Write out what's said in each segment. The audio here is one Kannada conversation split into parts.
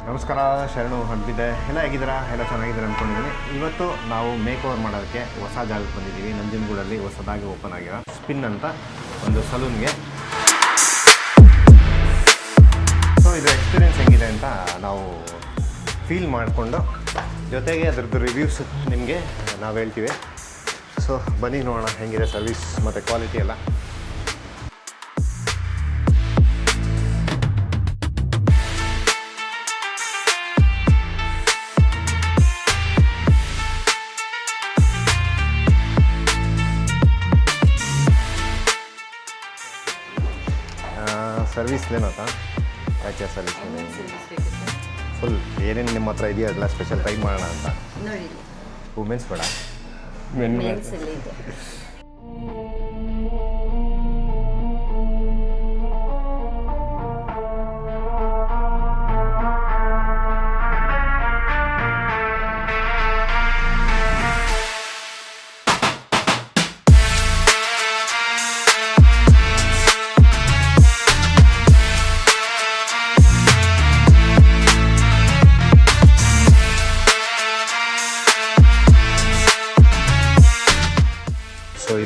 ನಮಸ್ಕಾರ, ಶರಣು ಹಬ್ಬಿದೆ. ಎಲ್ಲ ಹೇಗಿದ್ದೀರಾ? ಎಲ್ಲ ಚೆನ್ನಾಗಿದ್ದೀರಾ ಅಂದ್ಕೊಂಡಿದ್ದೀನಿ. ಇವತ್ತು ನಾವು ಮೇಕ್ ಓವರ್ ಮಾಡೋದಕ್ಕೆ ಹೊಸ ಜಾಗಕ್ಕೆ ಬಂದಿದ್ದೀವಿ. ನಂಜನಗೂಡಲ್ಲಿ ಹೊಸದಾಗಿ ಓಪನ್ ಆಗಿರೋ ಸ್ಪಿನ್ ಅಂತ ಒಂದು ಸಲೂನ್ಗೆ. ಸೊ ಇದು ಎಕ್ಸ್ಪೀರಿಯೆನ್ಸ್ ಹೆಂಗಿದೆ ಅಂತ ನಾವು ಫೀಲ್ ಮಾಡಿಕೊಂಡು ಜೊತೆಗೆ ಅದರದ್ದು ರಿವ್ಯೂಸ್ ನಿಮಗೆ ನಾವು ಹೇಳ್ತೀವಿ. ಸೊ ಬನ್ನಿ ನೋಡೋಣ ಹೆಂಗಿದೆ ಸರ್ವಿಸ್ ಮತ್ತು ಕ್ವಾಲಿಟಿ ಎಲ್ಲ. ಸರ್ವಿಸ್ ಏನಂತ ಯಾಕೆ ಸರ್ವಿಸ್ ಫುಲ್ ಏನೇನು ನಿಮ್ಮ ಹತ್ರ ಇದೆಯಾ ಎಲ್ಲ ಸ್ಪೆಷಲ್ ಟ್ರೈ ಮಾಡೋಣ ಅಂತ. ವುಮೆನ್ಸ್ ಬೇಡ,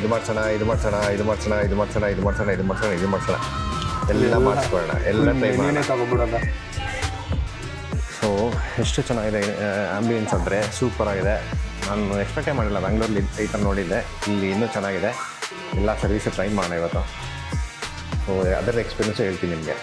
ಇದು ಮಾಡ್ಸೋಣ ಎಲ್ಲ ಮಾಡಿಸ್ಕೊಳ್ಳೋಣ, ಎಲ್ಲ ಟ್ರೈ ಮಾಡೋಣ. ಸೊ ಎಷ್ಟು ಚೆನ್ನಾಗಿದೆ ಆ್ಯಂಬಿಯನ್ಸ್ ಅಂದರೆ ಸೂಪರಾಗಿದೆ. ನಾನು ಎಕ್ಸ್ಪೆಕ್ಟೇ ಮಾಡಿಲ್ಲ, ಬೆಂಗಳೂರಲ್ಲಿ ಈ ಥರ ನೋಡಿದ್ದೆ, ಇಲ್ಲಿ ಇನ್ನೂ ಚೆನ್ನಾಗಿದೆ. ಎಲ್ಲ ಸರ್ವಿಸು ಟ್ರೈ ಮಾಡೋಣ ಇವತ್ತು. ಸೊ ಅದರ ಎಕ್ಸ್ಪೀರಿಯನ್ಸು ಹೇಳ್ತೀನಿ ನಿಮಗೆ.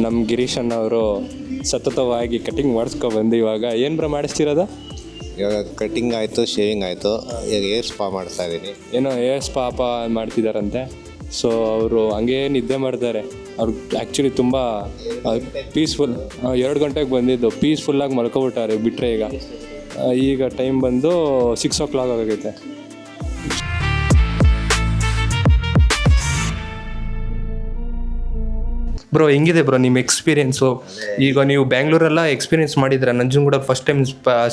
ನಮ್ಮ ಗಿರೀಶ್ ಅಣ್ಣ ಅವರು ಸತತವಾಗಿ ಕಟಿಂಗ್ ಮಾಡಿಸ್ಕೊಬಂದು ಇವಾಗ ಏನು ಮಾಡಿಸ್ತಿರೋದ? ಇವಾಗ ಕಟಿಂಗ್ ಆಯಿತು, ಶೇವಿಂಗ್ ಆಯಿತು, ಈಗ ಏರ್ ಸ್ಪಾ ಮಾಡ್ತಾ ಇದ್ದೀನಿ. ಏನೋ ಏರ್ ಸ್ಪಾಪ ಮಾಡ್ತಿದ್ದಾರಂತೆ. ಸೊ ಅವರು ಹಂಗೇ ನಿದ್ದೆ ಮಾಡ್ತಾರೆ. ಅವ್ರು ಆ್ಯಕ್ಚುಲಿ ತುಂಬ ಪೀಸ್ಫುಲ್. 2 ಗಂಟೆಗೆ ಬಂದಿದ್ದು ಪೀಸ್ಫುಲ್ಲಾಗಿ ಮಲ್ಕೊಬಿಟ್ಟಾರೆ. ಬಿಟ್ಟರೆ ಈಗ ಟೈಮ್ ಬಂದು 6 o'clock ಆಗೈತೆ. ಬ್ರೋ ಹೆಂಗಿದೆ ಬ್ರೋ ನಿಮ್ಮ ಎಕ್ಸ್ಪೀರಿಯೆನ್ಸು? ಈಗ ನೀವು ಬ್ಯಾಂಗ್ಳೂರೆಲ್ಲ ಎಕ್ಸ್ಪೀರಿಯೆನ್ಸ್ ಮಾಡಿದ್ದೀರಾ, ನಂಜನಗೂಡ ಫಸ್ಟ್ ಟೈಮ್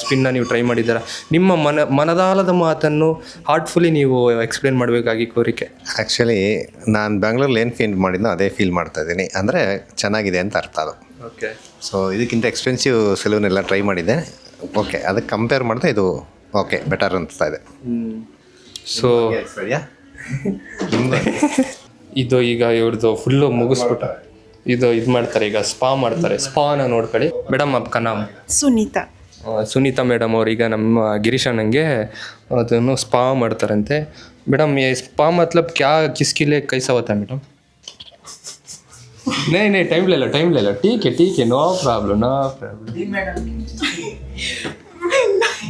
ಸ್ಪಿನ್ನ ನೀವು ಟ್ರೈ ಮಾಡಿದ್ದೀರಾ. ನಿಮ್ಮ ಮನದಾಳದ ಮಾತನ್ನು ಹಾರ್ಟ್ಫುಲಿ ನೀವು ಎಕ್ಸ್ಪ್ಲೇನ್ ಮಾಡಬೇಕಾಗಿ ಕೋರಿಕೆ. ಆ್ಯಕ್ಚುಲಿ ನಾನು ಬ್ಯಾಂಗ್ಳೂರಲ್ಲಿ ಏನು ಫೀಲ್ ಮಾಡಿದ್ನೋ ಅದೇ ಫೀಲ್ ಮಾಡ್ತಾಯಿದ್ದೀನಿ. ಅಂದರೆ ಚೆನ್ನಾಗಿದೆ ಅಂತ ಅರ್ಥ ಅದು. ಓಕೆ. ಸೊ ಇದಕ್ಕಿಂತ ಎಕ್ಸ್ಪೆನ್ಸಿವ್ ಸೆಲೂನ್ ಎಲ್ಲ ಟ್ರೈ ಮಾಡಿದ್ದೆ. ಓಕೆ, ಅದಕ್ಕೆ ಕಂಪೇರ್ ಮಾಡಿದ್ರೆ ಇದು ಓಕೆ ಬೆಟರ್ ಅನಿಸ್ತಾ ಇದೆ. ಸೊ ಇದು ಈಗ ಇವ್ರದ್ದು ಫುಲ್ಲು ಮುಗಿಸ್ಬಿಟ್ಟು ಇದು ಮಾಡ್ತಾರೆ, ಈಗ ಸ್ಪಾ ಮಾಡ್ತಾರೆ. ಸ್ಪಾನ ನೋಡ್ಕೊಳ್ಳಿ ಮೇಡಮ್. ಅಪ್ಕ ನಾಮ್ ಸುನೀತಾ ಮೇಡಮ್ ಅವ್ರೀಗ ನಮ್ಮ ಗಿರೀಶ್ ಅಣ್ಣಂಗೆ ಅದನ್ನು ಸ್ಪಾ ಮಾಡ್ತಾರಂತೆ. ಮೇಡಮ್ ये स्पा मतलब क्या किसके लिए कैसा होता है मैडम? नहीं टाइम ले लो ठीक है नो प्रॉब्लम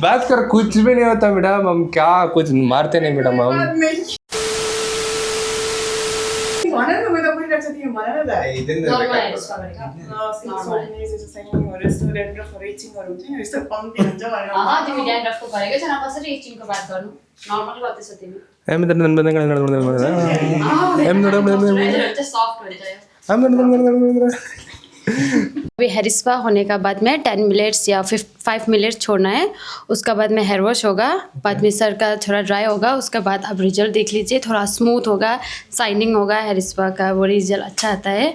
बात कर. कुछ भी नहीं होता मैडम, हम क्या कुछ मारते नहीं मैडम हम. अभी हेयर स्पा होने का बाद में 10 मिनट्स या 5 मिनट्स छोड़ना है. उसका बाद में हेयर वॉश होगा, बाद में सर का थोड़ा ड्राई होगा. उसके बाद आप रिजल्ट देख लीजिए, थोड़ा स्मूथ होगा, शाइनिंग होगा. हेयर स्पा का वो रिजल्ट अच्छा आता है.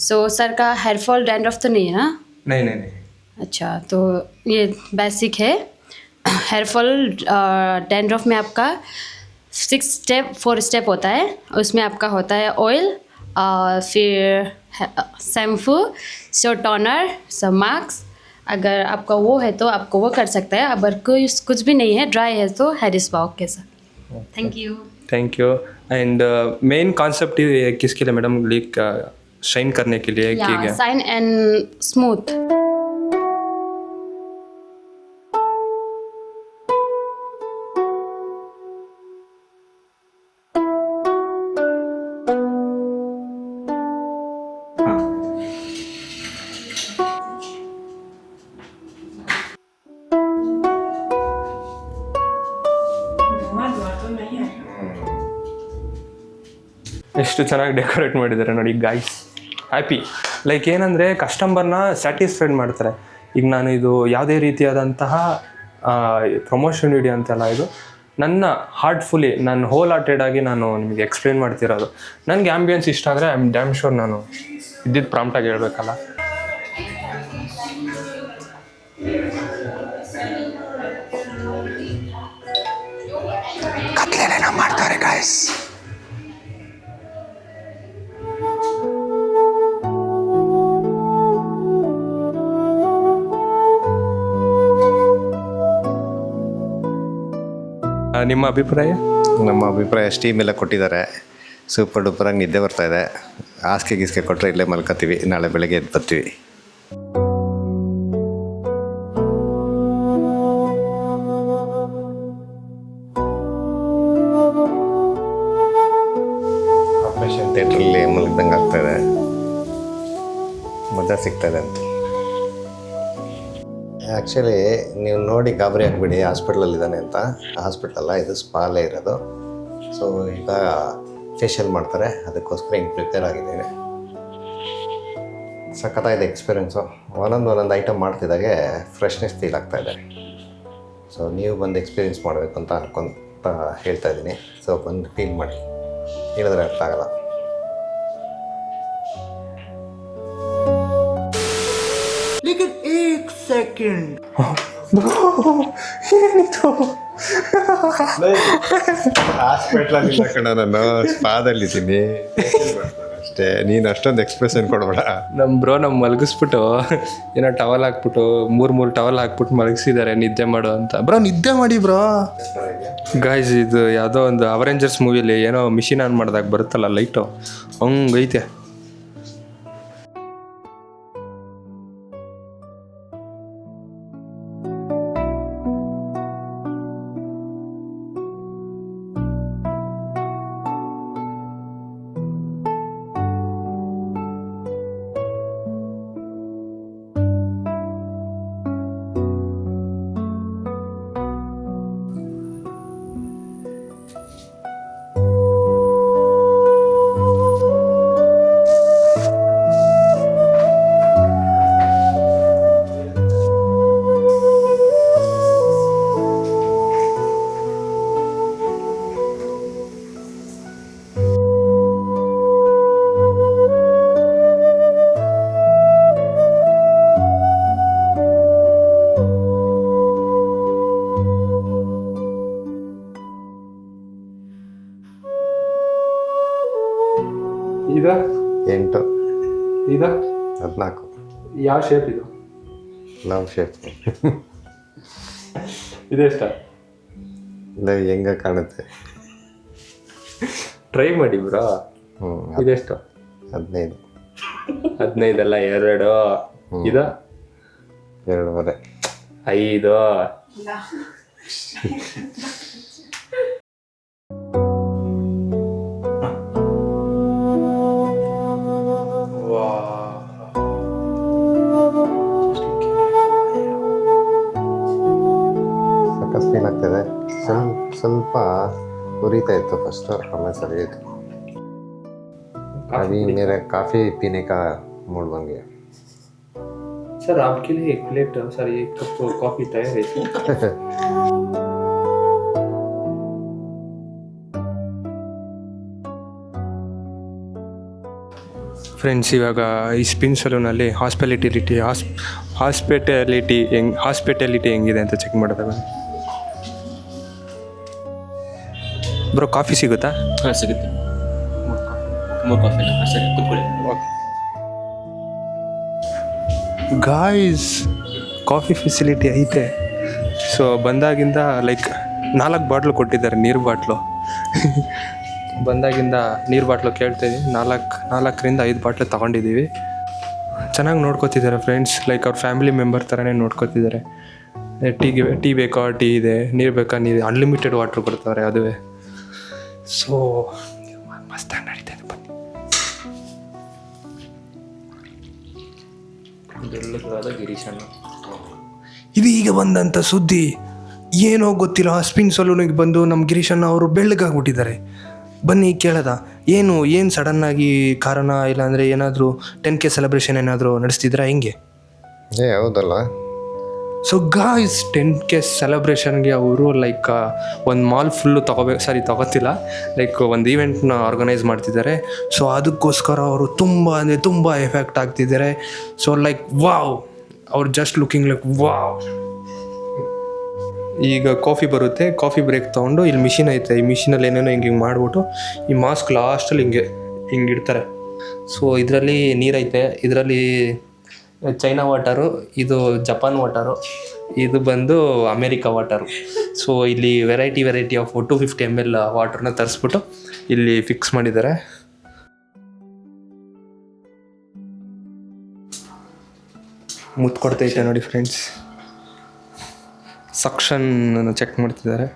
सो सर का हेयर फॉल डैंड्रफ तो नहीं है ना? नहीं. अच्छा, तो ये बेसिक है. हेयर फॉल डैंड्रफ में आपका 4 स्टेप होता है. उसमें आपका होता है ऑयल, फिर शैम्पू, सो टोनर, सब मास्क. अगर आपका वो है तो आपको वो कर सकता है. अगर कुछ भी नहीं है, ड्राई है, तो hair spa okay sir. Thank you. And main concept किसके लिए मैडम? लाइक शाइन करने के लिए किया गया. Shine and smooth. ಎಷ್ಟು ಚೆನ್ನಾಗಿ ಡೆಕೋರೇಟ್ ಮಾಡಿದ್ದಾರೆ ನೋಡಿ ಗಾಯ್ಸ್. ಹ್ಯಾಪಿ ಲೈಕ್ ಏನಂದರೆ ಕಸ್ಟಮರ್ನ ಸ್ಯಾಟಿಸ್ಫೈಡ್ ಮಾಡ್ತಾರೆ. ಈಗ ನಾನು ಇದು ಯಾವುದೇ ರೀತಿಯಾದಂತಹ ಪ್ರಮೋಷನ್ ವಿಡಿಯೋ ಅಂತೆಲ್ಲ ಇದು ನನ್ನ ಹಾರ್ಟ್ಫುಲಿ ನಾನು ಹೋಲ್ ಹಾರ್ಟೆಡ್ ಆಗಿ ನಾನು ನಿಮಗೆ ಎಕ್ಸ್ಪ್ಲೇನ್ ಮಾಡ್ತಿರೋದು. ನನಗೆ ಆ್ಯಂಬಿಯನ್ಸ್ ಇಷ್ಟ ಆದರೆ ಐ ಆಮ್ ಡ್ಯಾಮ್ ಶೋರ್ ನಾನು ಇದ್ದಿದ್ದು ಪ್ರಾಂಪ್ಟಾಗಿ ಹೇಳ್ಬೇಕಲ್ಲ. ಕತ್ಲೇನೇನೋ ಮಾಡ್ತಾರೆ ಗಾಯ್ಸ್. ನಿಮ್ಮ ಅಭಿಪ್ರಾಯ? ನಮ್ಮ ಅಭಿಪ್ರಾಯ ಸ್ಟೀಮ್ ಎಲ್ಲ ಕೊಟ್ಟಿದ್ದಾರೆ, ಸೂಪರ್ ಡೂಪರಾಗಿ ನಿದ್ದೆ ಬರ್ತಾಯಿದೆ. ಹಾಸಿಗೆ ಗೀಸಿಗೆ ಕೊಟ್ಟರೆ ಇಲ್ಲೇ ಮಲ್ಕೋತೀವಿ, ನಾಳೆ ಬೆಳಗ್ಗೆ ಎದ್ದು ಬರ್ತೀವಿ. ಆಪ್ರೇಷನ್ ಥಿಯೇಟ್ರಲ್ಲಿ ಮಲಗ್ದಂಗೆ ಆಗ್ತಾಯಿದೆ, ಮಜಾ ಸಿಗ್ತಾಯಿದೆ ಅಂತ. ಆ್ಯಕ್ಚುಲಿ ನೀವು ನೋಡಿ ಗಾಬರಿ ಆಗಿಬಿಡಿ, ಹಾಸ್ಪಿಟ್ಲಲ್ಲಿದ್ದಾನೆ ಅಂತ. ಹಾಸ್ಪಿಟ್ಲಲ್ಲ, ಇದು ಸ್ಪಾಲೇ ಇರೋದು. ಸೊ ಈಗ ಫೇಶಿಯಲ್ ಮಾಡ್ತಾರೆ, ಅದಕ್ಕೋಸ್ಕರ ಹಿಂಗೆ ಪ್ರಿಪೇರ್ ಆಗಿದ್ದೇನೆ. ಸಖತ್ತಾಗಿದೆ ಎಕ್ಸ್ಪೀರಿಯೆನ್ಸು. ಒಂದೊಂದು ಐಟಮ್ ಮಾಡ್ತಿದ್ದಾಗೆ ಫ್ರೆಶ್ನೆಸ್ ಫೀಲ್ ಆಗ್ತಾಯಿದೆ. ಸೊ ನೀವು ಬಂದು ಎಕ್ಸ್ಪೀರಿಯೆನ್ಸ್ ಮಾಡಬೇಕು ಅಂತ ಅನ್ಕೊಂತ ಹೇಳ್ತಾ ಇದ್ದೀನಿ. ಸೊ ಬಂದು ಫೀಲ್ ಮಾಡಿ, ಹೇಳಿದ್ರೆ ಅರ್ಥ ಆಗಲ್ಲ. ಹಾಸ್ಪಿಟ್ಲಲ್ಲಿ ಕಣ, ನಾನು ಸ್ಪಾದಲ್ಲಿದ್ದೀನಿ ಅಷ್ಟೇ. ನೀನು ಅಷ್ಟೊಂದು ಎಕ್ಸ್ಪ್ರೆಷನ್ ಕೊಡಬೇಡ. ನಮ್ಮ ಮಲಗಿಸ್ಬಿಟ್ಟು ಏನೋ ಟವಲ್ ಹಾಕ್ಬಿಟ್ಟು ಮೂರು ಟವಲ್ ಹಾಕ್ಬಿಟ್ಟು ಮಲಗಿಸಿದ್ದಾರೆ ನಿದ್ದೆ ಮಾಡು ಅಂತ. ಬ್ರೋ ನಿದ್ದೆ ಮಾಡಿ ಬ್ರೋ. ಗಾಯ್ಸ್ ಇದು ಯಾವುದೋ ಒಂದು ಅವೆಂಜರ್ಸ್ ಮೂವಿಲಿ ಏನೋ ಮಿಷಿನ್ ಆನ್ ಮಾಡಿದಾಗ ಬರುತ್ತಲ್ಲ ಲೈಟು, ಹಂಗೈತೆ. ಇದು 8 ಇದು 14. ಯಾವ ಶೇಪ್ ಇದು? Love shape. ಇದೆಷ್ಟ? ಲವ್ ಹೆಂಗ ಕಾಣುತ್ತೆ, ಟ್ರೈ ಮಾಡಿ ಬ್ರೋ. ಇದೆಷ್ಟು? 15. 15 ಅಲ್ಲ, 2. ಇದು 2.5. 5. ಫೀಲ್ ಆಗ್ತದೆ. ಸ್ವಲ್ಪ ಉರಿತಾ ಇತ್ತು ಫಸ್ಟು, ಆಮೇಲೆ ಸರಿ ಆಯಿತು. अभी मेरा काफ़ी पीने का मूड बन गया. सर आपके लिए एक प्लेट, सर एक कप कॉफ़ी तैयार है सर. ಫ್ರೆಂಡ್ಸ್, ಇವಾಗ ಈ ಸ್ಪಿನ್ ಸಲೂನಲ್ಲಿ ಹಾಸ್ಪಿಟಾಲಿಟಿ ಹೆಂಗಿದೆ ಅಂತ ಚೆಕ್ ಮಾಡಿದಾಗ ಬ್ರೋ ಕಾಫಿ ಸಿಗುತ್ತಾ? ಹಾಂ ಸಿಗುತ್ತೆ. 3 ಕಾಫಿ ಸರಿ ಕೂತ್ಕೊಳ್ಳಿ. ಗಾಯ್ಸ್ ಕಾಫಿ ಫೆಸಿಲಿಟಿ ಐತೆ. ಸೊ ಬಂದಾಗಿಂದ ಲೈಕ್ 4 ಬಾಟ್ಲು ಕೊಟ್ಟಿದ್ದಾರೆ, ನೀರು ಬಾಟ್ಲು. ಬಂದಾಗಿಂದ ನೀರು ಬಾಟ್ಲು ಕೇಳ್ತಾಯಿದ್ದೀವಿ. 4ರಿಂದ 5 ಬಾಟ್ಲು ತೊಗೊಂಡಿದ್ದೀವಿ. ಚೆನ್ನಾಗಿ ನೋಡ್ಕೋತಿದ್ದಾರೆ ಫ್ರೆಂಡ್ಸ್, ಲೈಕ್ ಅವ್ರ ಫ್ಯಾಮಿಲಿ ಮೆಂಬರ್ ಥರನೇ ನೋಡ್ಕೋತಿದ್ದಾರೆ. ಟೀ ಬೇಕಾ ಟೀ ಇದೆ, ನೀರು ಬೇಕಾ ನೀರು, ಅನ್ಲಿಮಿಟೆಡ್ ವಾಟ್ರ್ ಕೊಡ್ತಾರೆ ಅದುವೇ. ಸೊ ಮಸ್ತಾಗಿ ನಡೀತಾ ಇದೆ. ಬನ್ನಿ. ಗಿರೀಶಣ್ಣ ಇದು ಈಗ ಬಂದಂಥ ಸುದ್ದಿ, ಏನೋ ಗೊತ್ತಿಲ್ಲ. ಸ್ಪಿನ್ ಸಲೂನಿಗೆ ಬಂದು ನಮ್ಮ ಗಿರೀಶಣ್ಣ ಅವರು ಬೆಳ್ಳಗಾಗ್ಬಿಟ್ಟಿದ್ದಾರೆ. ಬನ್ನಿ ಕೇಳದ, ಏನು ಸಡನ್ನಾಗಿ ಕಾರಣ, ಇಲ್ಲಾಂದರೆ ಏನಾದರೂ 10K ಸೆಲೆಬ್ರೇಷನ್ ಏನಾದರೂ ನಡೆಸ್ತಿದ್ರಾ ಹೆಂಗೆ? ಹೌದಲ್ಲ. ಸೊ ಗಾಯ್ಸ್ 10K ಸೆಲೆಬ್ರೇಷನ್ಗೆ ಅವರು ಲೈಕ್ ಒಂದು ಮಾಲ್ ಫುಲ್ಲು ತಗೋತಿಲ್ಲ, ಲೈಕ್ ಒಂದು ಈವೆಂಟ್ನ ಆರ್ಗನೈಸ್ ಮಾಡ್ತಿದ್ದಾರೆ. ಸೊ ಅದಕ್ಕೋಸ್ಕರ ಅವರು ತುಂಬ ಎಫೆಕ್ಟ್ ಆಗ್ತಿದ್ದಾರೆ. ಸೊ ಲೈಕ್ ವಾವ್, ಅವ್ರು ಜಸ್ಟ್ ಲುಕಿಂಗ್ ಲೈಕ್ ವಾವ್. ಈಗ ಕಾಫಿ ಬರುತ್ತೆ, ಕಾಫಿ ಬ್ರೇಕ್ ತೊಗೊಂಡು ಇಲ್ಲಿ ಮಿಷಿನ್ ಐತೆ, ಈ ಮಿಷಿನಲ್ಲಿ ಏನೇನೋ ಹಿಂಗೆ ಮಾಡಿಬಿಟ್ಟು ಈ ಮಾಸ್ಕ್ ಲಾಸ್ಟಲ್ಲಿ ಹಿಂಗೆ ಇಡ್ತಾರೆ. ಸೊ ಇದರಲ್ಲಿ ನೀರೈತೆ, ಇದರಲ್ಲಿ ಚೈನಾ ವಾಟರು, ಇದು ಜಪಾನ್ ವಾಟರು, ಇದು ಬಂದು ಅಮೇರಿಕಾ ವಾಟರು. ಸೊ ಇಲ್ಲಿ ವೆರೈಟಿ ಆಫ್ 250 ml ವಾಟರ್ನ ತರಿಸ್ಬಿಟ್ಟು ಇಲ್ಲಿ ಫಿಕ್ಸ್ ಮಾಡಿದ್ದಾರೆ. ಮುತ್ಕೊಡ್ತೈತೆ ನೋಡಿ ಫ್ರೆಂಡ್ಸ್. ಸಕ್ಷನ್ ಚೆಕ್ ಮಾಡ್ತಿದ್ದಾರೆ.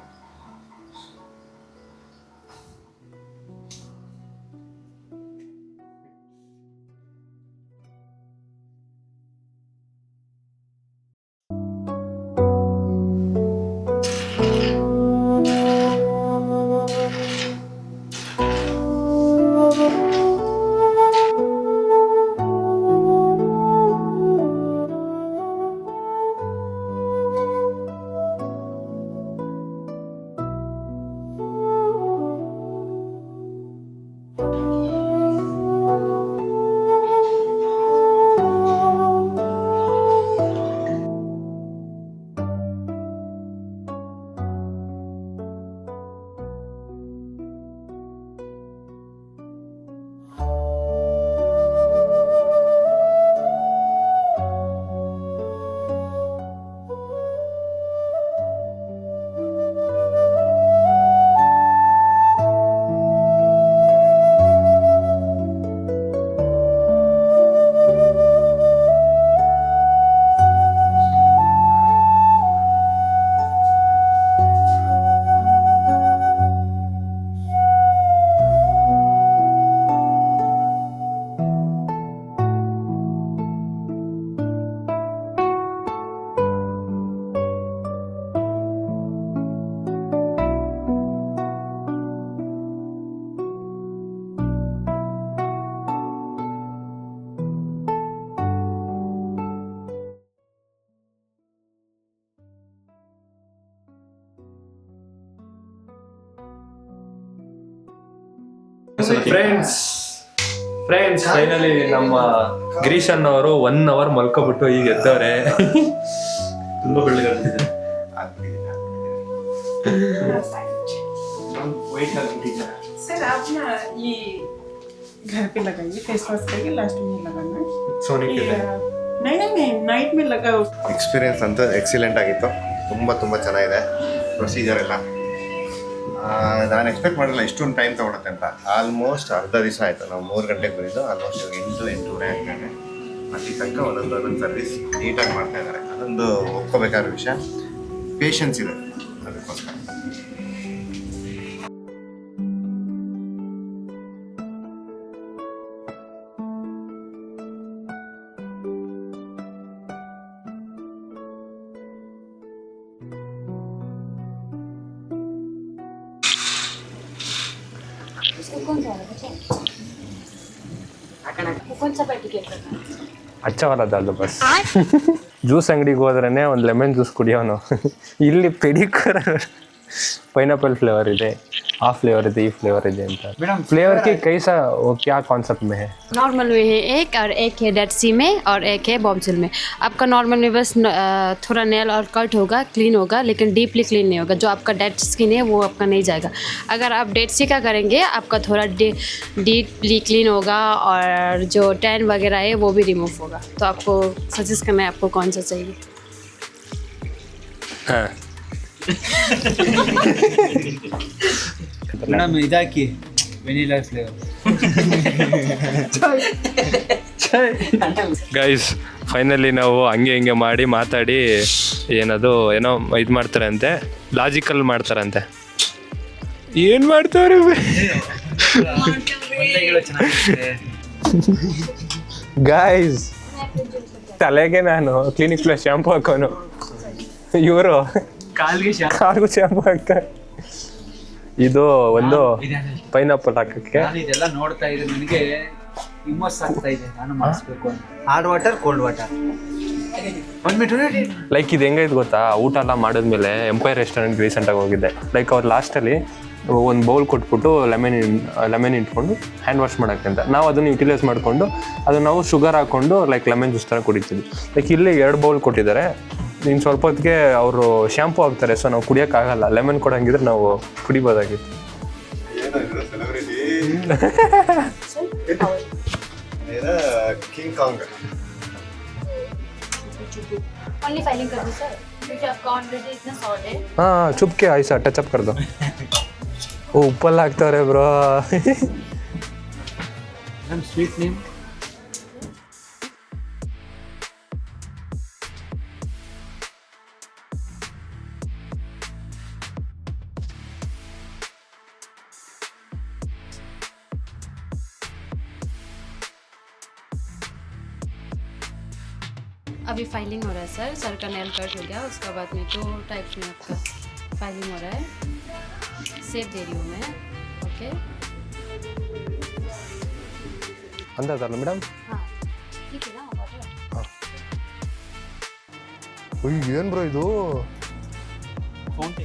ಫ್ರೆಂಡ್ಸ್ ಫೈನಲಿ ನಮ್ಮ ಗಿರೀಶನ್ ಅವರು 1 hour ಮಲ್ಕೊಬಿಟ್ಟು ಈಗ ಎದ್ದವ್ರೆ. ತುಂಬಾ ಬೆಳ್ಳಗಾಗ್ತಿದೆ. सर आप ना ये घर पे लगाइए, फेस वॉश करके लास्ट में लगाना है. सोने के लिए नहीं नाइट में लगाओ. ಎಕ್ಸ್ಪೀರಿಯನ್ಸ್ ಅಂತೂ ಎಕ್ಸಿಲೆಂಟ್ ಆಗಿತ್ತು. ತುಂಬ ಚೆನ್ನಾಗಿದೆ ಪ್ರೊಸೀಜರ್ ಎಲ್ಲ. ನಾನು ಎಕ್ಸ್ಪೆಕ್ಟ್ ಮಾಡಿಲ್ಲ ಇಷ್ಟೊಂದು ಟೈಮ್ ತೊಗೊಳುತ್ತೆ ಅಂತ. ಆಲ್ಮೋಸ್ಟ್ ಅರ್ಧ ದಿವಸ ಆಯಿತು. ನಾವು 3 ಗಂಟೆಗೆ ಬಂದಿದ್ದು, ಆಲ್ಮೋಸ್ಟ್ 8-8:30 ಆಗ್ತಾನೆ. ಅಲ್ಲಿ ತನಕ ಒಂದೊಂದು ಸರ್ವಿಸ್ ನೀಟಾಗಿ ಮಾಡ್ತಾ ಇದ್ದಾರೆ. ಅದೊಂದು ಒಪ್ಕೋಬೇಕಾದ ವಿಷಯ. ಪೇಷನ್ಸ್ ಇದೆ ಅದಕ್ಕೋಸ್ಕರ. ಅಚ್ಚವಲ್ಲದಲ್ಲ ಬಸ್. ಜ್ಯೂಸ್ ಅಂಗಡಿಗೆ ಹೋದ್ರೇ ಒಂದು ಲೆಮನ್ ಜ್ಯೂಸ್ ಕುಡಿಯೋನು. ಇಲ್ಲಿ ಪೆಡಿಕ್ಯೂರ್ पाइनएप्पल फ्लेवर ಇದೆ, आ फ्लेवर ಇದೆ, ಈ फ्लेवर ಇದೆ ಅಂತ. फ्लेवर की कैसा वो क्या कॉन्सेप्ट में है? नॉर्मल में है एक, और एक है डेड सी में, और एक है बॉम्बसिल में. आपका नॉर्मल में बस थोड़ा नेल और कट होगा, क्लीन होगा, लेकिन डीपली क्लीन नहीं होगा. जो आपका डेड स्किन है वो आपका नहीं जाएगा. अगर आप डेड सी का करेंगे आपका थोड़ा डीपली क्लीन होगा, और जो टैन वगैरह है वो भी रिमूव होगा. तो आपको सजेस्ट करना है आपको कौन सा चाहिए. हाँ ಮೇಡಮ್ ಇದಾಕಿ ವೆನಿಲಾ ಫ್ಲೇವರ್. ಗೈಸ್ ಫೈನಲಿ ನಾವು ಹಂಗೆ ಹಿಂಗೆ ಮಾಡಿ ಮಾತಾಡಿ ಏನೋ ಇದು ಮಾಡ್ತಾರಂತೆ, ಲಾಜಿಕಲ್ ಮಾಡ್ತಾರಂತೆ. ಏನು ಮಾಡ್ತಾರೆ ಗೈಸ್? ತಲೆಗೆ ನಾನು ಕ್ಲಿನಿಕ್ ಪ್ಲಸ್ ಶಾಂಪು ಹಾಕೋನು, ಇವರು ಕಾಲ್ಗೂ ಶಾಂಪು ಹಾಕ್ತಾರೆ. ಇದು ಒಂದು ಪೈನಾಪಲ್ ಹಾಕಕ್ಕೆ. ಇದೆಲ್ಲ ನೋಡ್ತಾ ಇದ್ರೆ ನನಗೆ ಹಿಮ್ಮಸ್ ಆಗ್ತಾ ಇದೆ, ನಾನು ಮಾಡಿಸ್ಬೇಕು ಅಂತ. Hard water, cold water. Like ಇದು ಹೆಂಗೈತೆ ಗೊತ್ತಾ, ಊಟ ಎಲ್ಲ ಮಾಡಿದ್ಮೇಲೆ ಎಂಪೈರ್ ರೆಸ್ಟೋರೆಂಟ್ಗೆ ರೀಸೆಂಟಾಗಿ ಹೋಗಿದ್ದೆ. ಲೈಕ್ ಅವ್ರು ಲಾಸ್ಟಲ್ಲಿ ಒಂದು ಬೌಲ್ ಕೊಟ್ಬಿಟ್ಟು ಲೆಮನ್ ಇಟ್ಕೊಂಡು ಹ್ಯಾಂಡ್ ವಾಶ್ ಮಾಡೋಕ್ಕೆ ಅಂತ ನಾವು ಅದನ್ನು ಯುಟಿಲೈಸ್ ಮಾಡಿಕೊಂಡು ಅದನ್ನು ನಾವು ಶುಗರ್ ಹಾಕ್ಕೊಂಡು ಲೈಕ್ ಲೆಮನ್ ಜ್ಯೂಸ್ ಥರ ಕುಡಿತೀವಿ. ಲೈಕ್ ಇಲ್ಲಿ 2 ಬೌಲ್ ಕೊಟ್ಟಿದ್ದಾರೆ. ಇನ್ನು ಸ್ವಲ್ಪ ಹೊತ್ತಿಗೆ ಅವರು ಶಾಂಪೂ ಹಾಕ್ತಾರೆ, ಸೊ ನಾವು ಕುಡಿಯೋಕ್ಕಾಗಲ್ಲ. ಲೆಮನ್ ಕೊಡೋಂಗಿದ್ರೆ ನಾವು ಕುಡಿಬೋದಾಗಿತ್ತು. ಕಿಂಗ್ ಕಾಂಗ್ Only filing कर दो सर, क्योंकि आपका ऑलरेडी इतना सॉल्ट है. ಹಾಂ ಚುಪ್ಕೆ ಆಯ್ಸಾ ಟಚಪ್ ಕರ್ದು. ಓ ಉಪ್ಪೆಲ್ಲ ಹಾಕ್ತವ್ರೆ ಬ್ರೋ. ಸ್ವೀಟ್ ನೇಮ್ अभी फाइलिंग हो रहा है सर का नेल कट हो गया, उसके बाद में 2 टाइप्स में आपका फाइलिंग हो रहा है. सेव दे रही हूँ मैं. ओके ಅಂದಾಜಲ್ಲ ಮೇಡಮ್? हाँ ठीक है ना. ಅಯ್ಯೋ ಏನು ಬ್ರೋ ಇದು? ಫೋನ್ ಪೇ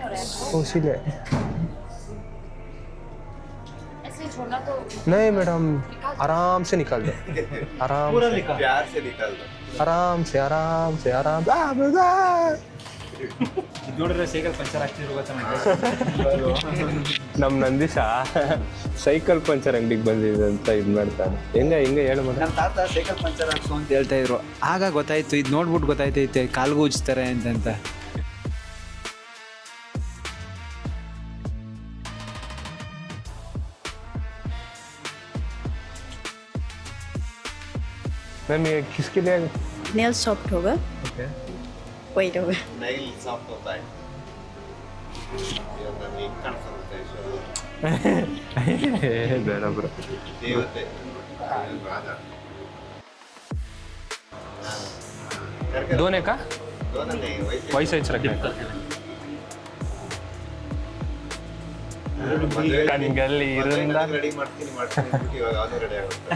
हो रहा है ಓ ಸಿಲೆ. ऐसे छोड़ना तो नहीं मैडम, आराम से निकाल दो. आराम से प्यार से निकाल दो. आराम से आराम से आराम. ಇದು ನೋಡಿದ್ರೆ ಸೈಕಲ್ ಪಂಚರ್ ಆಗ್ತಿರೋ ನಮ್ಮ ನಂದೀಶ ಸೈಕಲ್ ಪಂಚರ್ ಅಂಗಡಿಗೆ ಬಂದಿದೆ ಅಂತ ಇದು ಮಾಡ್ತಾನೆ. ಹಿಂಗೆ ಹೇಳು ಮೇಡಮ್. ನಮ್ಮ ತಾತ ಸೈಕಲ್ ಪಂಚರ್ ಹಾಕ್ಸು ಅಂತ ಹೇಳ್ತಾ ಇದ್ರು. ಆಗ ಗೊತ್ತಾಯ್ತು, ಇದು ನೋಡ್ಬಿಟ್ಟು ಗೊತ್ತಾಯ್ತೈತೆ ಕಾಲ್ಗೂ ಉಜ್ತಾರೆ ಅಂತ. मैम ये किसके लिए? नेल सॉफ्ट होगा. ओके. वेट होगा. नैल सॉफ्ट होता है. ये काಣಿಸುತ್ತೆ ಬೇಡ ಬ್ರೋ. ದೇವತೆ दोने का दोनों नहीं वही साइज रखना. ಕಣ್ಗಲ್ಲಿ ಇರಿಂದ ರೆಡಿ ಮಾಡ್ತೀನಿ ಇವಾಗ ಅದು ರೆಡಿ ಆಗುತ್ತೆ.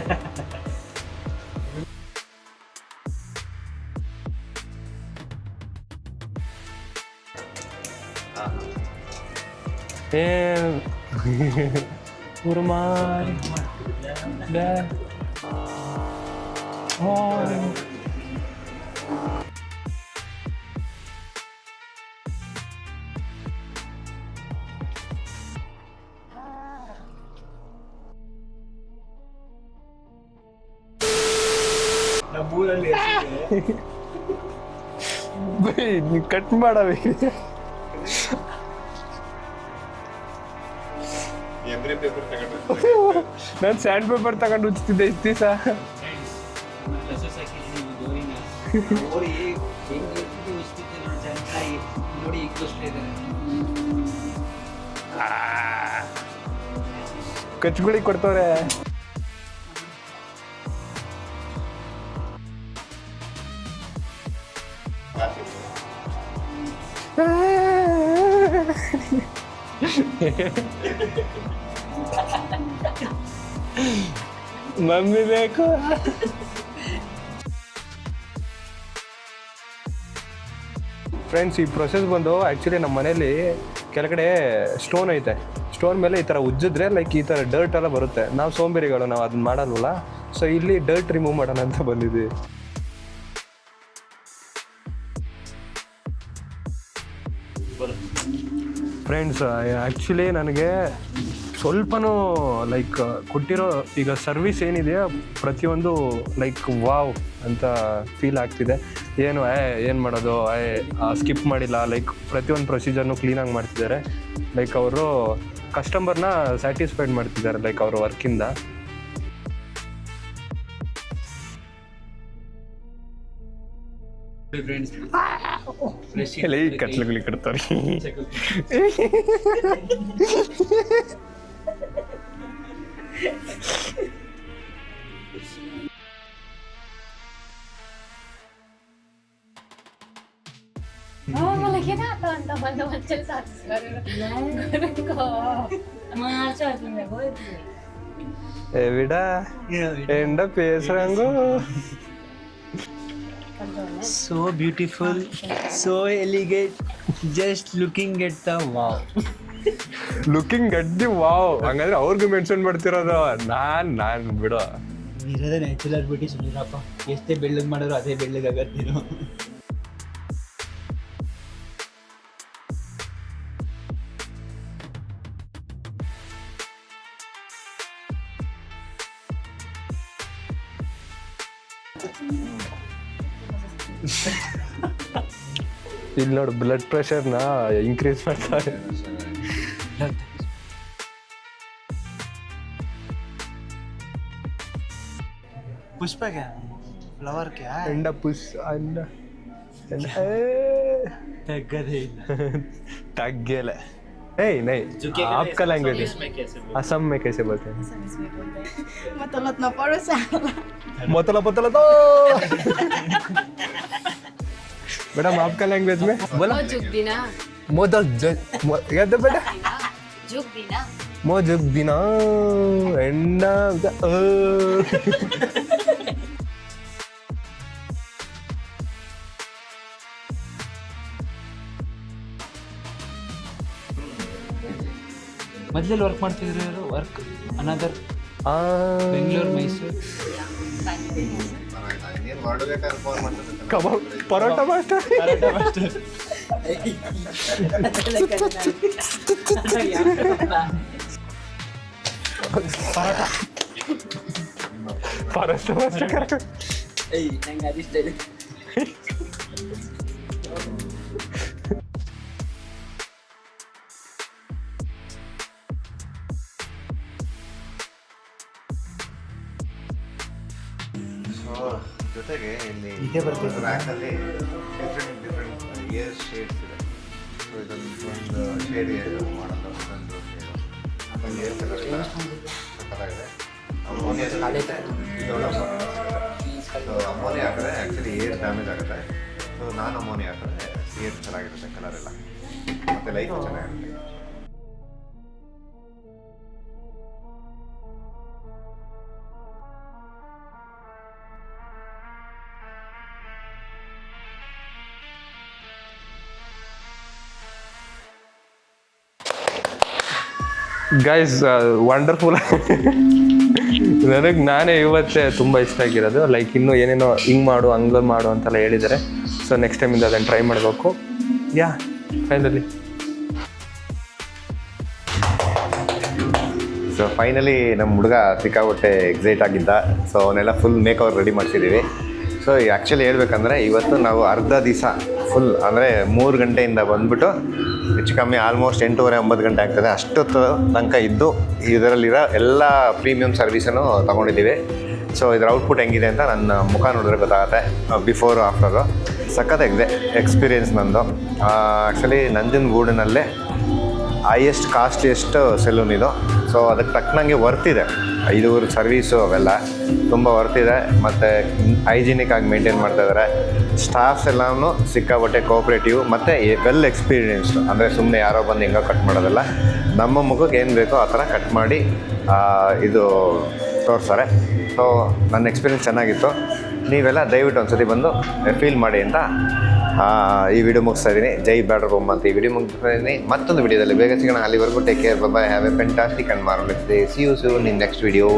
Urmai. ನೀ ಕಟ್ ಮಾಡವೆ. ನಾನು ಸ್ಯಾಂಡ್ ಪೇಪರ್ ತಗೊಂಡು ಉಚ್ತಿದ್ದೆ ಇಷ್ಟು ದಿವಸ. ಕಚ್ಗುಳಿ ಕೊಡ್ತವ್ರೆ. ಮಮ್ಮಿ ಬೇಕು. ಫ್ರೆಂಡ್ಸ್, ಈ ಪ್ರೊಸೆಸ್ ಬಂದು ಆ್ಯಕ್ಚುಲಿ ನಮ್ಮ ಮನೇಲಿ ಕೆಳಗಡೆ ಸ್ಟೋನ್ ಐತೆ. ಸ್ಟೋನ್ ಮೇಲೆ ಈ ಥರ ಉಜ್ಜಿದ್ರೆ ಲೈಕ್ ಈ ಥರ ಡರ್ಟ್ ಎಲ್ಲ ಬರುತ್ತೆ. ನಾವು ಸೋಂಬೇರಿಗಳು, ನಾವು ಅದನ್ನ ಮಾಡಲ್ವಲ್ಲ. ಸೊ ಇಲ್ಲಿ ಡರ್ಟ್ ರಿಮೂವ್ ಮಾಡೋಣ ಅಂತ ಬಂದಿದ್ವಿ. ಫ್ರೆಂಡ್ಸ್, ಆ್ಯಕ್ಚುಲಿ ನನಗೆ ಸ್ವಲ್ಪನೂ ಲೈಕ್ ಕೊಟ್ಟಿರೋ ಈಗ ಸರ್ವಿಸ್ ಏನಿದೆಯೋ ಪ್ರತಿಯೊಂದು ಲೈಕ್ ವಾವ್ ಅಂತ ಫೀಲ್ ಆಗ್ತಿದೆ. ಏನು ಮಾಡೋದು, ಸ್ಕಿಪ್ ಮಾಡಿಲ್ಲ. ಲೈಕ್ ಪ್ರತಿಯೊಂದು ಪ್ರೊಸೀಜರ್ನು ಕ್ಲೀನಾಗಿ ಮಾಡ್ತಿದ್ದಾರೆ. ಲೈಕ್ ಅವರು ಕಸ್ಟಮರ್ನ ಸ್ಯಾಟಿಸ್ಫೈಡ್ ಮಾಡ್ತಿದ್ದಾರೆ ಲೈಕ್ ಅವ್ರ ವರ್ಕಿಂದ. ಎಲ್ಲ ಈ ಕತ್ಲುಗಳಿಗೆ ಕಟ್ತಾರೆ. malah kita teman-teman cerita sekarang. Masa punya gue. ఎవిడా ఎండ పేసరంగు So beautiful, so elegant, just looking at the wow. Looking ಗಡ್ಡಿ ವಾವ್. ಹಂಗಂದ್ರೆ ಅವ್ರಿಗೂ ಮೆನ್ಷನ್ ಮಾಡ್ತಿರೋದು. ನಾನ್ ಬಿಡು. ಇರೋದೇ ನ್ಯಾಚುರಲ್ ಬ್ಯೂಟಿ ಸುನೀರಪ್ಪ. ಎಷ್ಟೇ ಬೆಳ್ಳಗ್ ಮಾಡಿದ್ರು ಅದೇ ಬೆಳ್ಳಗಾಗತ್ತೆ ನೀನು. ಇಲ್ಲಿ ನೋಡು ಬ್ಲಡ್ ಪ್ರೆಷರ್ನ ಇನ್ಕ್ರೀಸ್ ಮಾಡ್ತಾರೆ. पुष्पा क्या फ्लावर क्या है ಎಂಡ ಪುಷ್ ಅಂಡ तगदे तग्गेले नहीं नहीं आपका लैंग्वेज असम में कैसे बोलते हैं मतलब ना पड़ो सा मतलब तो मैडम आपका लैंग्वेज में बोला जुग दिना मोदल याद है बेटा जुग दिना मोजुक दिना ಎಂಡ ಮೊದಲಲ್ಲಿ ವರ್ಕ್ ಮಾಡ್ತಿದ್ರು ಯಾರು work another Bengaluru Mysuru kebab parotta master parotta master correct. ಜೊತೆಗೆ ಇಲ್ಲಿ ರ್ಯಾಕಲ್ಲಿ ಡಿಫ್ರೆಂಟ್ ಇಯರ್ ಶೇಡ್ಸ್ ಇದೆ. ಸೊ ಇದೊಂದು ಶೇಡ್ ಮಾಡೋದು ಇದೊಂದು ಶೇಡು ಆಮೇಲೆ ಏರ್ ಕಲರ್ ಎಲ್ಲ ಸಕ್ಕತ್ತಾಗಿದೆ. ಅಮೋನಿಯಾ ಸೊ ಅಮೋನಿಯಾ ಹಾಕಿದ್ರೆ ಆ್ಯಕ್ಚುಲಿ ಏರ್ ಡ್ಯಾಮೇಜ್ ಆಗುತ್ತೆ. ಸೊ ನಾನು ಅಮೋನಿಯಾ ಹಾಕಿದ್ರೆ ಏರ್ ಚೆನ್ನಾಗಿರುತ್ತೆ ಕಲರ್ ಎಲ್ಲ ಮತ್ತು ಲೈಫ್ ಚೆನ್ನಾಗಿರುತ್ತೆ. Guys wonderful. ನನಗೆ ನಾನೇ ಇವತ್ತೇ ತುಂಬ ಇಷ್ಟ ಆಗಿರೋದು. ಲೈಕ್ ಇನ್ನೂ ಏನೇನೋ ಹಿಂಗೆ ಮಾಡು ಹಂಗೆ ಮಾಡು ಅಂತೆಲ್ಲ ಹೇಳಿದ್ದಾರೆ. ಸೊ ನೆಕ್ಸ್ಟ್ ಟೈಮಿಂದ ಅದನ್ನು ಟ್ರೈ ಮಾಡಬೇಕು. ಯಾ ಫೈನಲಿ ಸೊ ಫೈನಲಿ ನಮ್ಮ ಹುಡುಗ ಸಿಕ್ಕಾಪಟ್ಟೆ ಎಕ್ಸೈಟ್ ಆಗಿದ್ದ. ಸೊ ಅವನ್ನೆಲ್ಲ ಫುಲ್ ಮೇಕ್ ಓವರ್ ರೆಡಿ ಮಾಡ್ತಿದ್ದೀವಿ. ಸೊ ಆ್ಯಕ್ಚುಲಿ ಹೇಳ್ಬೇಕಂದ್ರೆ ಇವತ್ತು ನಾವು ಅರ್ಧ ದಿವಸ ಫುಲ್ ಅಂದರೆ 3 ಗಂಟೆಯಿಂದ ಬಂದುಬಿಟ್ಟು ಹೆಚ್ಚು ಕಮ್ಮಿ ಆಲ್ಮೋಸ್ಟ್ 8:30-9 ಗಂಟೆ ಆಗ್ತದೆ ಅಷ್ಟೊತ್ತು ತನಕ ಇದ್ದು ಇದರಲ್ಲಿರೋ ಎಲ್ಲ ಪ್ರೀಮಿಯಮ್ ಸರ್ವಿಸನ್ನು ತೊಗೊಂಡಿದ್ದೀವಿ. ಸೊ ಇದರ ಔಟ್ಪುಟ್ ಹೆಂಗಿದೆ ಅಂತ ನನ್ನ ಮುಖ ನೋಡಿದ್ರೆ ಗೊತ್ತಾಗುತ್ತೆ. ಬಿಫೋರು ಆಫ್ಟರು ಸಖತ್ ಎಕ್ಸ್ಪೀರಿಯೆನ್ಸ್ ನಂದು. ಆ್ಯಕ್ಚುಲಿ ನಂಜನಗೂಡಿನಲ್ಲೇ ಹೈಯೆಸ್ಟ್ ಕಾಸ್ಟ್ಲಿಯೆಸ್ಟ್ ಸೆಲೂನ್ ಇದು. ಸೊ ಅದಕ್ಕೆ ತಕ್ಕನಂಗೆ ವರ್ತಿದೆ. 5 ಸರ್ವೀಸು ಅವೆಲ್ಲ ತುಂಬ ವರ್ತಿದೆ. ಮತ್ತು ಹೈಜಿನಿಕ್ ಆಗಿ ಮೇಂಟೈನ್ ಮಾಡ್ತಾಯಿದ್ದಾರೆ. ಸ್ಟಾಫ್ಸ್ ಎಲ್ಲನೂ ಸಿಕ್ಕಾಪಟ್ಟೆ ಕೋಆಪ್ರೇಟಿವ್ ಮತ್ತು ವೆಲ್ ಎಕ್ಸ್ಪೀರಿಯೆನ್ಸ್ಡ್. ಅಂದರೆ ಸುಮ್ಮನೆ ಯಾರೋ ಬಂದು ಹೆಂಗೋ ಕಟ್ ಮಾಡೋದಲ್ಲ, ನಮ್ಮ ಮುಖಕ್ಕೆ ಏನು ಬೇಕೋ ಆ ಥರ ಕಟ್ ಮಾಡಿ ಇದು ತೋರಿಸ್ತಾರೆ. ಸೊ ನನ್ನ ಎಕ್ಸ್ಪೀರಿಯೆನ್ಸ್ ಚೆನ್ನಾಗಿತ್ತು. ನೀವೆಲ್ಲ ದಯವಿಟ್ಟು ಒಂದು ಸತಿ ಬಂದು ಫೀಲ್ ಮಾಡಿ ಅಂತ ಈ ವಿಡಿಯೋ ಮುಗಿಸ್ತಾ ಇದ್ದೀನಿ. ಜೈ ಬ್ಯಾಡ್ರ್ ಬೊಮ್ಮ ಅಂತ ಈ ವಿಡಿಯೋ ಮುಗಿಸ್ತಾ ಇದ್ದೀನಿ. ಮತ್ತೊಂದು ವಿಡಿಯೋದಲ್ಲಿ ಬೇಗ ಸಿಗೋಣ. ಅಲ್ಲಿವರೆಗೂ take care, bye, have a fantastic and marvellous day. See you soon in next video.